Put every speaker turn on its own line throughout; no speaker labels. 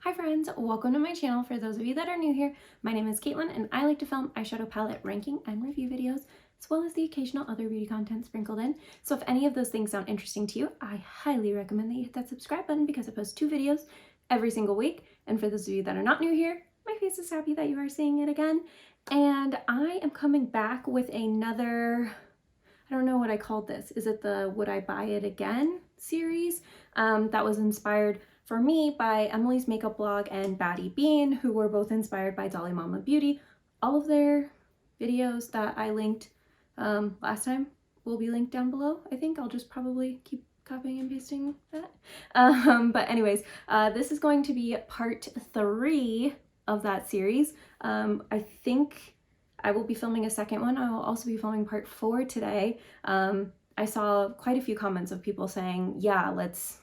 Hi friends, welcome to my channel. For those of you that are new here, my name is Caitlin and I like to film eyeshadow palette ranking and review videos, as well as the occasional other beauty content sprinkled in. So if any of those things sound interesting to you, I highly recommend that you hit that subscribe button because I post 2 videos every single week. And for those of you that are not new here, my face is happy that you are seeing it again. And I am coming back with another, I don't know what I called this. Is it the Would I Buy It Again series? That was inspired for me by Emily's makeup blog and Baddie Bean, who were both inspired by Dolly Mama Beauty. All of their videos that I linked last time will be linked down below. I think I'll just probably keep copying and pasting that. But anyways, this is going to be part 3 of that series. I think I will be filming a second one. I will also be filming part 4 today. I saw quite a few comments of people saying, yeah, let's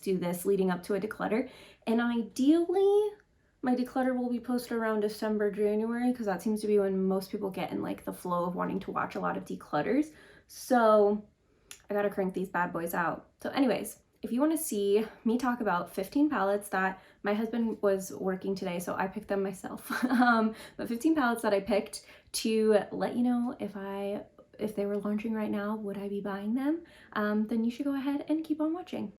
do this leading up to a declutter. And ideally, my declutter will be posted around December, January, because that seems to be when most people get in like the flow of wanting to watch a lot of declutters. So I gotta crank these bad boys out. So anyways, if you want to see me talk about 15 palettes that my husband was working today, so I picked them myself, but 15 palettes that I picked to let you know if they were launching right now, would I be buying them? Then you should go ahead and keep on watching.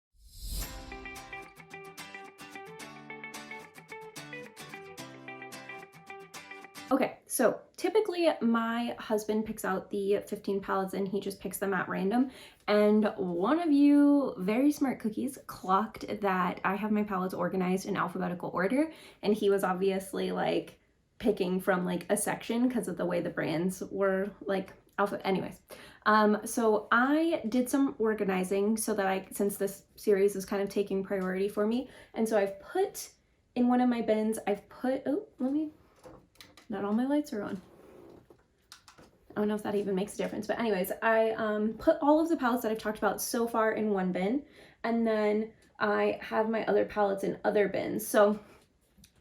Okay, so typically my husband picks out the 15 palettes and he just picks them at random. And one of you very smart cookies clocked that I have my palettes organized in alphabetical order. And he was obviously like picking from like a section because of the way the brands were like anyways. So I did some organizing so that since this series is kind of taking priority for me. And so I've put in one of my bins, not all my lights are on. I don't know if that even makes a difference, but anyways, I put all of the palettes that I've talked about so far in one bin, and then I have my other palettes in other bins. So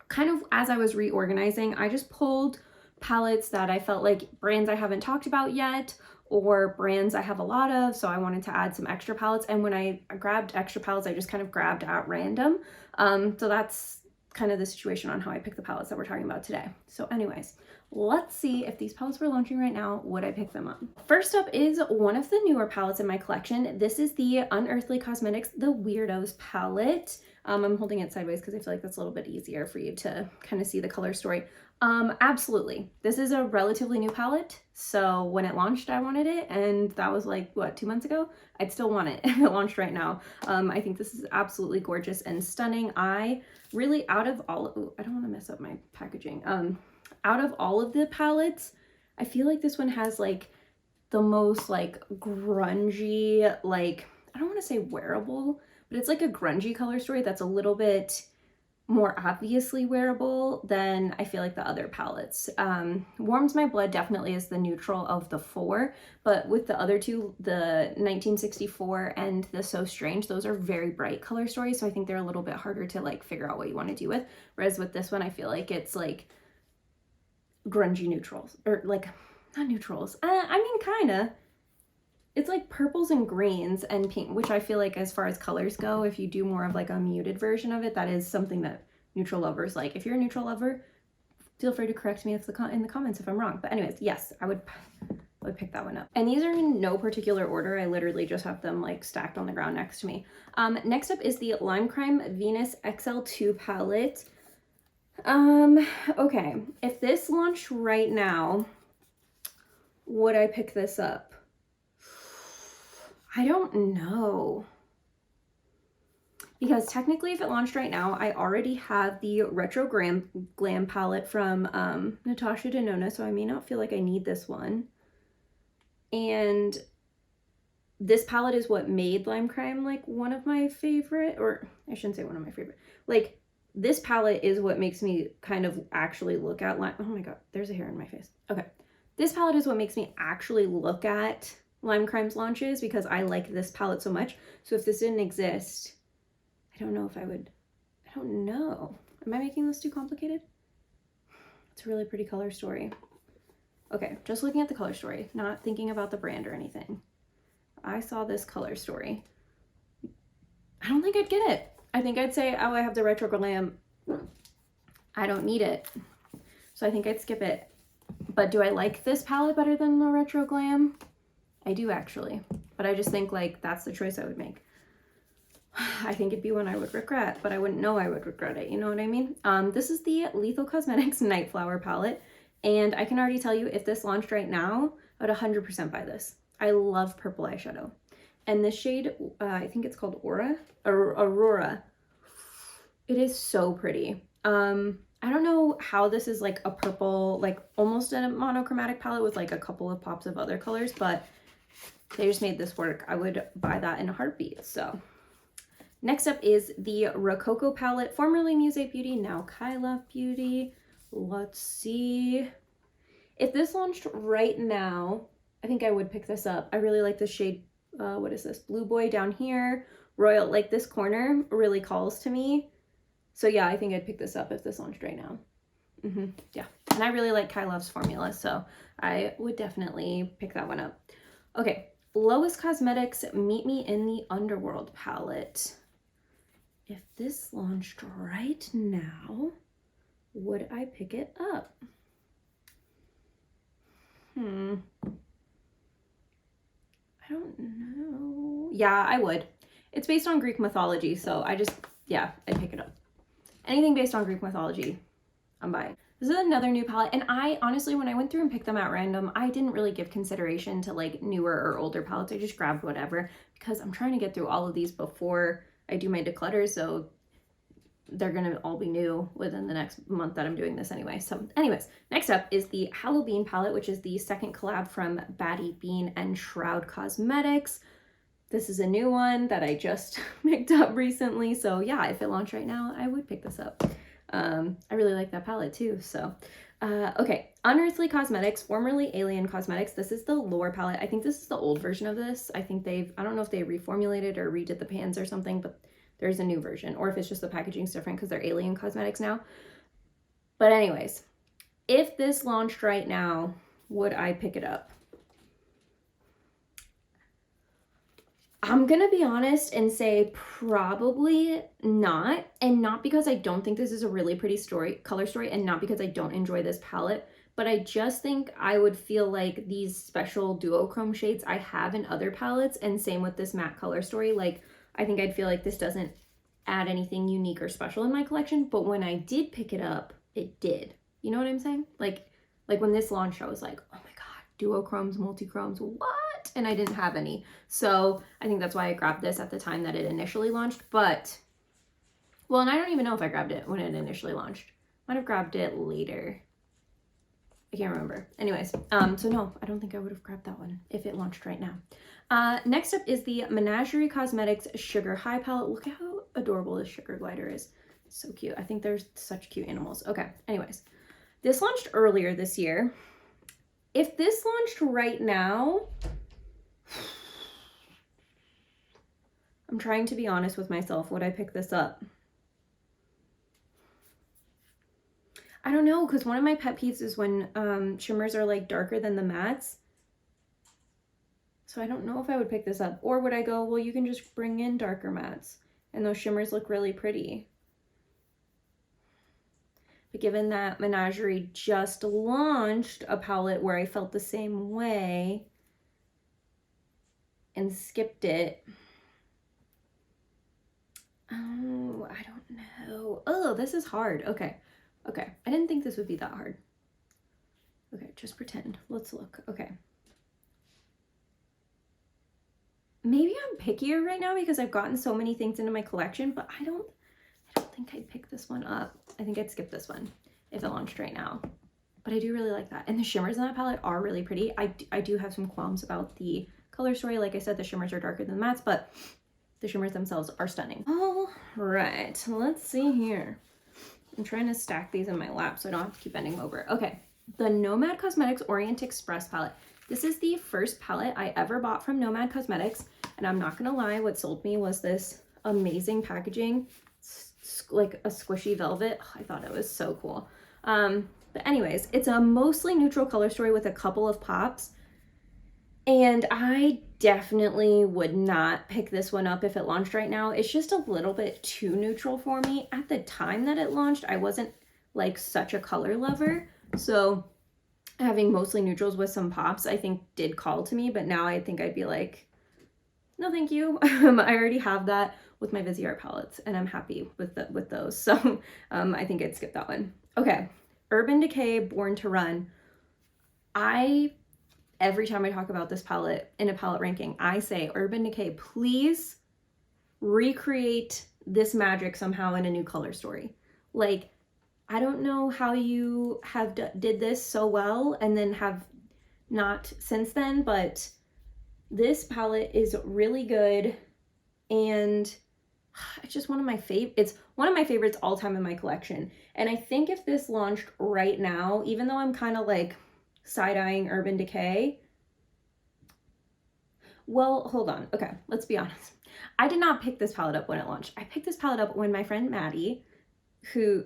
kind of as I was reorganizing, I just pulled palettes that I felt like brands I haven't talked about yet, or brands I have a lot of, so I wanted to add some extra palettes. And when I grabbed extra palettes, I just kind of grabbed at random. So that's kind of the situation on how I pick the palettes that we're talking about today. So anyways, let's see if these palettes were launching right now, would I pick them up? First up is one of the newer palettes in my collection. This is the Unearthly Cosmetics The Weirdos palette. I'm holding it sideways because I feel like that's a little bit easier for you to kind of see the color story. Absolutely. This is a relatively new palette. So when it launched, I wanted it. And that was like, what, 2 months ago? I'd still want it if it launched right now. I think this is absolutely gorgeous and stunning. I really, out of all, I don't want to mess up my packaging. Out of all of the palettes, I feel like this one has like the most like grungy, like, I don't want to say wearable, but it's like a grungy color story that's a little bit more obviously wearable than I feel like the other palettes. Warms My Blood definitely is the neutral of the 4, but with the other 2, the 1964 and the So Strange, those are very bright color stories, so I think they're a little bit harder to like figure out what you want to do with. Whereas with this one, I feel like it's like grungy neutrals, or like not neutrals. I mean, kinda. It's like purples and greens and pink, which I feel like as far as colors go, if you do more of like a muted version of it, that is something that neutral lovers like. If you're a neutral lover, feel free to correct me in the comments if I'm wrong. But anyways, yes, I would pick that one up. And these are in no particular order. I literally just have them like stacked on the ground next to me. Next up is the Lime Crime Venus XL2 palette. Okay, if this launched right now, would I pick this up? I don't know. Because technically if it launched right now, I already have the Retro Glam palette from Natasha Denona, so I may not feel like I need this one. And this palette is what made Lime Crime like one of my favorite, or I shouldn't say one of my favorite. Like this palette is what makes me kind of actually look at oh my god, there's a hair in my face. Okay. This palette is what makes me actually look at Lime Crime's launches because I like this palette so much. So if this didn't exist, I don't know if I would, I don't know. Am I making this too complicated? It's a really pretty color story. Okay, just looking at the color story, not thinking about the brand or anything. I saw this color story. I don't think I'd get it. I think I'd say, oh, I have the Retro Glam I don't need it. So I think I'd skip it. But do I like this palette better than the Retro Glam? I do actually. But I just think like that's the choice I would make. I think it'd be one I would regret, but I wouldn't know I would regret it. You know what I mean? This is the Lethal Cosmetics Night Flower palette. And I can already tell you if this launched right now, I would 100% buy this. I love purple eyeshadow. And this shade, I think it's called Aurora. It is so pretty. I don't know how this is like a purple, like almost a monochromatic palette with like a couple of pops of other colors, but they just made this work. I would buy that in a heartbeat. So next up is the Rococo palette, formerly Musée Beauty, now Kyla Beauty. Let's see. If this launched right now, I think I would pick this up. I really like this shade. What is this? Blue Boy down here. Royal, like this corner really calls to me. So yeah, I think I'd pick this up if this launched right now. Yeah, and I really like Kai Love's formula, so I would definitely pick that one up. Okay, Lois Cosmetics Meet Me in the Underworld palette. If this launched right now, would I pick it up? I don't know. Yeah, I would. It's based on Greek mythology, so yeah, I'd pick it up. Anything based on Greek mythology, I'm buying. This is another new palette, and I honestly, when I went through and picked them at random, I didn't really give consideration to like newer or older palettes. I just grabbed whatever because I'm trying to get through all of these before I do my declutter, so they're gonna all be new within the next month that I'm doing this anyway. So anyways, next up is the Halloween palette, which is the second collab from Baddie Bean and Shroud Cosmetics. This is a new one that I just picked up recently. So yeah, if it launched right now, I would pick this up. I really like that palette too. So, okay. Unearthly Cosmetics, formerly Alien Cosmetics. This is the Lore palette. I think this is the old version of this. I think I don't know if they reformulated or redid the pans or something, but there's a new version, or if it's just the packaging's different because they're Alien Cosmetics now. But anyways, if this launched right now, would I pick it up? I'm gonna be honest and say probably not, and not because I don't think this is a really pretty color story, and not because I don't enjoy this palette, but I just think I would feel like these special duochrome shades I have in other palettes, and same with this matte color story, like I think I'd feel like this doesn't add anything unique or special in my collection, but when I did pick it up, it did. You know what I'm saying? Like when this launched, I was like, oh my god, duochromes, multichromes, what? And I didn't have any. So I think that's why I grabbed this at the time that it initially launched. But, well, and I don't even know if I grabbed it when it initially launched. Might have grabbed it later. I can't remember. Anyways, so no, I don't think I would have grabbed that one if it launched right now. Next up is the Menagerie Cosmetics Sugar High palette. Look at how adorable this sugar glider is. So cute. I think there's such cute animals. Okay, anyways. This launched earlier this year. If this launched right now, I'm trying to be honest with myself. Would I pick this up? I don't know, because one of my pet peeves is when shimmers are like darker than the mattes. So I don't know if I would pick this up. Or would I go, well, you can just bring in darker mattes and those shimmers look really pretty. But given that Menagerie just launched a palette where I felt the same way and skipped it, oh, I don't know. Oh, this is hard. Okay. Okay. I didn't think this would be that hard. Okay, just pretend. Let's look. Okay. Maybe I'm pickier right now because I've gotten so many things into my collection, but I don't think I'd pick this one up. I think I'd skip this one if it launched right now. But I do really like that. And the shimmers in that palette are really pretty. I do have some qualms about the color story. Like I said, the shimmers are darker than the mattes, but the shimmers themselves are stunning. All right, let's see here. I'm trying to stack these in my lap so I don't have to keep bending over. Okay, the Nomad Cosmetics Orient Express palette. This is the first palette I ever bought from Nomad Cosmetics, and I'm not gonna lie, what sold me was this amazing packaging, like a squishy velvet. Oh, I thought it was so cool. But anyways, it's a mostly neutral color story with a couple of pops, and I definitely would not pick this one up if it launched right now. It's just a little bit too neutral for me. At the time that it launched, I wasn't like such a color lover. So having mostly neutrals with some pops, I think did call to me, but now I think I'd be like, no, thank you. I already have that with my Viseart palettes, and I'm happy with those. So I think I'd skip that one. Okay, Urban Decay Born to Run. Every time I talk about this palette in a palette ranking, I say, Urban Decay, please recreate this magic somehow in a new color story. Like, I don't know how you have did this so well and then have not since then, but this palette is really good, and it's just one of my it's one of my favorites all time in my collection. And I think if this launched right now, even though I'm kind of like side-eyeing Urban Decay, well, hold on. Okay, let's be honest. I did not pick this palette up when it launched. I picked this palette up when my friend Maddie, who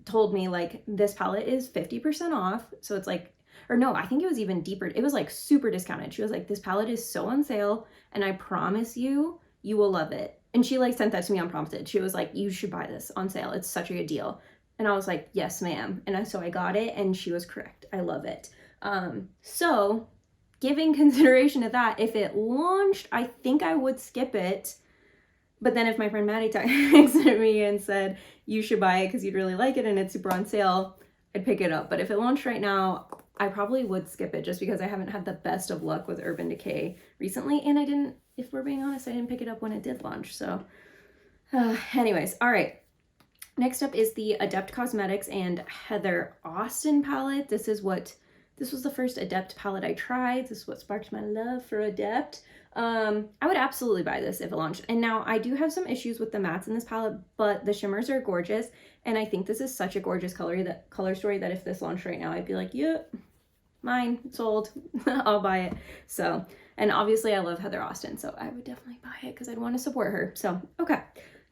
told me like this palette is 50% off. So it's like, or no, I think it was even deeper. It was like super discounted. She was like, this palette is so on sale and I promise you, you will love it. And she like sent that to me unprompted. She was like, you should buy this on sale. It's such a good deal. And I was like, yes, ma'am. And so I got it and she was correct. I love it. So giving consideration to that, if it launched, I think I would skip it. But then if my friend Maddie texted me and said, you should buy it because you'd really like it and it's super on sale, I'd pick it up. But if it launched right now, I probably would skip it just because I haven't had the best of luck with Urban Decay recently. And I didn't, if we're being honest, I didn't pick it up when it did launch. So anyways, all right. Next up is the Adept Cosmetics and Heather Austin palette. This was the first Adept palette I tried. This is what sparked my love for Adept. I would absolutely buy this if it launched. And now I do have some issues with the mattes in this palette, but the shimmers are gorgeous. And I think this is such a gorgeous color story that if this launched right now, I'd be like, yep, mine, sold, I'll buy it. So, and obviously I love Heather Austin, so I would definitely buy it because I'd want to support her. So, okay.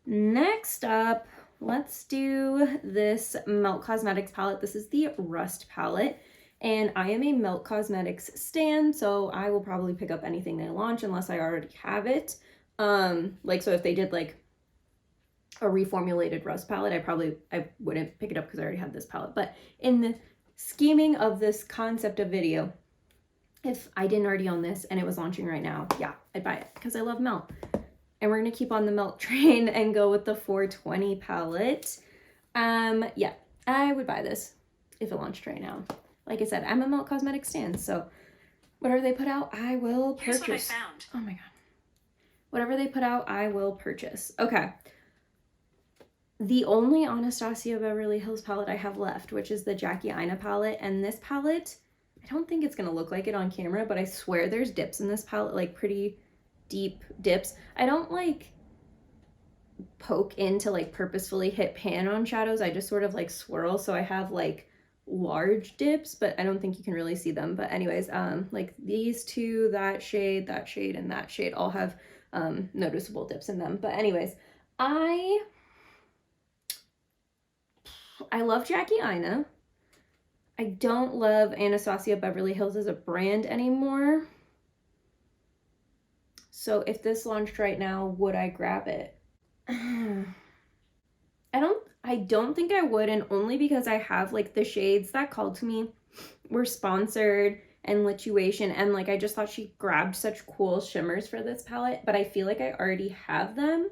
Next up, let's do this Melt Cosmetics palette. This is the Rust palette. And I am a Melt Cosmetics stan, so I will probably pick up anything they launch unless I already have it. Like, so if they did like a reformulated Rust palette, I wouldn't pick it up because I already have this palette. But in the scheming of this concept of video, if I didn't already own this and it was launching right now, yeah, I'd buy it because I love Melt. And we're gonna keep on the Melt train and go with the 420 palette. Yeah, I would buy this if it launched right now. Like I said, I'm a Melt Cosmetics stan, so whatever they put out, I will purchase.
Here's what I found.
Oh my god. Whatever they put out, I will purchase. Okay. The only Anastasia Beverly Hills palette I have left, which is the Jackie Aina palette, and this palette, I don't think it's gonna look like it on camera, but I swear there's dips in this palette, like pretty deep dips. I don't like poke in to like purposefully hit pan on shadows. I just sort of like swirl, so I have like large dips, but I don't think you can really see them. But anyways, like these two, that shade, and that shade all have noticeable dips in them. But anyways, I love Jackie Aina. I don't love Anastasia Beverly Hills as a brand anymore. So if this launched right now, would I grab it? I don't think I would, and only because I have like the shades that called to me were Sponsored and Lituation, and like I just thought she grabbed such cool shimmers for this palette, but I feel like I already have them.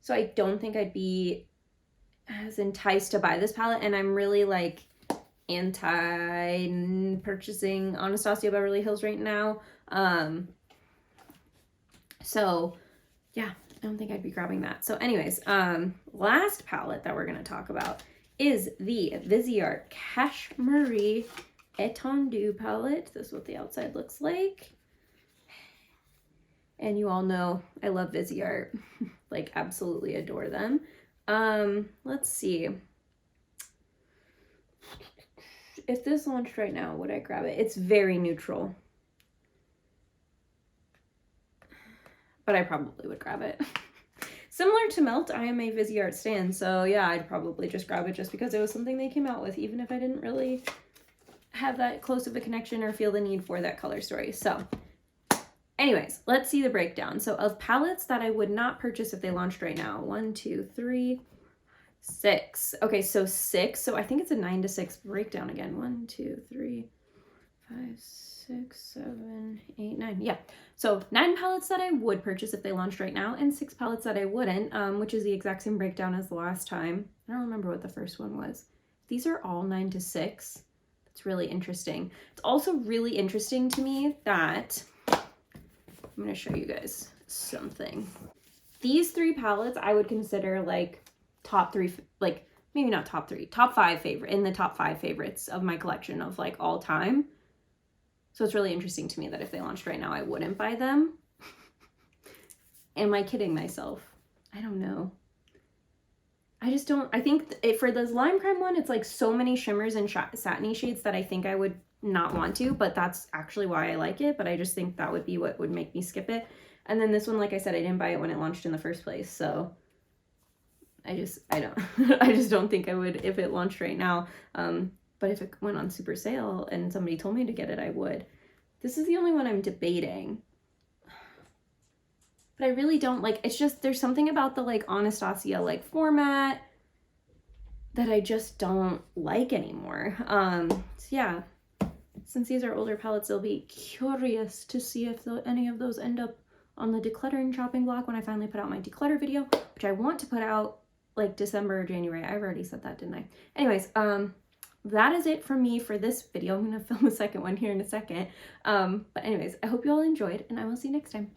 So I don't think I'd be as enticed to buy this palette, and I'm really like anti-purchasing Anastasia Beverly Hills right now. So yeah, I don't think I'd be grabbing that. So anyways, last palette that we're going to talk about is the Viseart Cashmere Étendue palette. This is what the outside looks like. And you all know I love Viseart. Like, absolutely adore them. Let's see. If this launched right now, would I grab it? It's very neutral. But I probably would grab it. Similar to Melt, I am a Viseart stan, so yeah, I'd probably just grab it just because it was something they came out with, even if I didn't really have that close of a connection or feel the need for that color story. So anyways, let's see the breakdown. So of palettes that I would not purchase if they launched right now, 1, 2, 3, 6. Okay, so 6. So I think it's a 9 to 6 breakdown again. 1, 2, 3, 5, 6, 7, 8, 9. Yeah. So 9 palettes that I would purchase if they launched right now, and 6 palettes that I wouldn't, which is the exact same breakdown as the last time. I don't remember what the first one was. These are all 9 to 6. It's really interesting. It's also really interesting to me that I'm going to show you guys something. These 3 palettes I would consider like top 3, like maybe not top 3, top 5 favorite, in the top 5 favorites of my collection of like all time. So it's really interesting to me that if they launched right now, I wouldn't buy them. Am I kidding myself? I don't know. I just don't, I think for this Lime Crime one, it's like so many shimmers and satiny shades that I think I would not want to, but that's actually why I like it. But I just think that would be what would make me skip it. And then this one, like I said, I didn't buy it when it launched in the first place. So I don't, I just don't think I would if it launched right now. But if it went on super sale and somebody told me to get it, I would. This is the only one I'm debating. But I really don't like, it's just, there's something about the like Anastasia like format that I just don't like anymore. So yeah, since these are older palettes, I'll be curious to see if any of those end up on the decluttering chopping block when I finally put out my declutter video, which I want to put out like December or January. I've already said that, didn't I? Anyways, that is it from me for this video. I'm gonna film a second one here in a second. But anyways, I hope you all enjoyed, and I will see you next time.